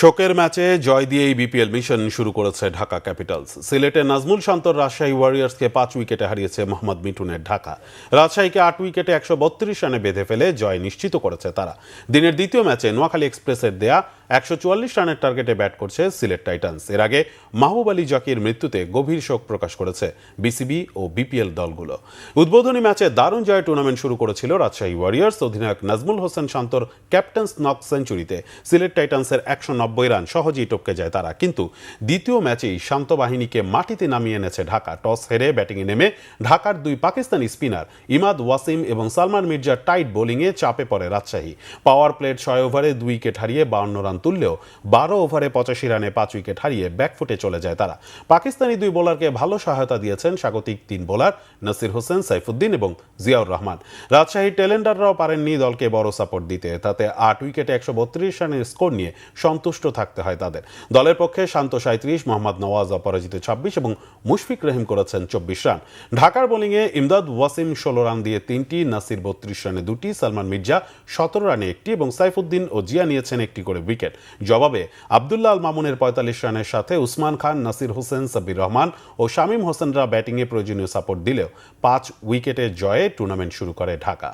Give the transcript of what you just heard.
শোকের ম্যাচে জয় দিয়েই বিপিএল মিশন শুরু করেছে ঢাকা ক্যাপিটালস। সিলেটে নাজমুল শান্তর রাজশাহী ওয়ারিয়র্সকে 5 উইকেটে হারিয়েছে মোহাম্মদ মিঠুনের ঢাকা। রাজশাহীকে 8 উইকেটে 132 রানে বেঁধে ফেলে জয় নিশ্চিত করেছে তারা। দিনের দ্বিতীয় ম্যাচে নোয়াখালী এক্সপ্রেসের দেয়া 144 রানের টার্গেটে ব্যাট করছে সিলেট টাইটান্স। এর আগে মাহবুব আলী জাকির মৃত্যুতে গভীর শোক প্রকাশ করেছে বিসিবি ও বিপিএল দলগুলো। উদ্বোধনী ম্যাচে দারুণ জয়ে টুর্নামেন্ট শুরু করেছিল রাজশাহী ওয়ারিয়র্স। অধিনায়ক নাজমুল হোসেন শান্তর ক্যাপ্টেন্স নক সেঞ্চুরিতে সিলেট টাইটান্সের 190 রান সহজেই টপকে যায় তারা। কিন্তু দ্বিতীয় ম্যাচেই শান্ত বাহিনীকে মাটিতে নামিয়ে এনেছে ঢাকা। টস হেরে ব্যাটিংয়ে নেমে ঢাকার দুই পাকিস্তানি স্পিনার ইমাদ ওয়াসিম এবং সালমান মির্জার টাইট বোলিংয়ে চাপে পড়ে রাজশাহী। পাওয়ার প্লের 6 ওভারে 2 উইকেট হারিয়ে 52 রান তুললেও 12 ওভারে 85 রানে 5 উইকেট হারিয়ে ব্যাকফুটে চলে যায় তারা। পাকিস্তানি দুই বোলারকে ভালো সহায়তা দিয়েছেন স্বাগতিক 3 বোলার নাসির হোসেন, সাইফুদ্দিন এবং জিয়াউর রহমান। রাজশাহী টেলেন্ডাররাও পারেননি দলকে বড় সাপোর্ট দিতে। তাতে 8 উইকেটে 132 রানের স্কোর নিয়ে সন্তুষ্ট থাকতে হয় তাদের। দলের পক্ষে শান্ত 37, মোহাম্মদ নওয়াজ অপরাজিত 26 এবং মুশফিক রহিম করেছেন 24 রান। ঢাকার বোলিংয়ে ইমদাদ ওয়াসিম 16 রান দিয়ে 3টি, নাসির 32 রানে 2টি, সালমান মির্জা 17 রানে 1টি এবং সাইফুদ্দিন ও জিয়া নিয়েছেন 1টি করে উইকেট। জবাবে আব্দুল্লাহ আল মামুনের 45 রানের সাথে উসমান খান, নাসির হোসেন, সাব্বির রহমান ও শামীম হোসেনরা ব্যাটিংয়ে প্রয়োজনীয় সাপোর্ট দিলেও 5 উইকেটে জয়ে টুর্নামেন্ট শুরু করে ঢাকা।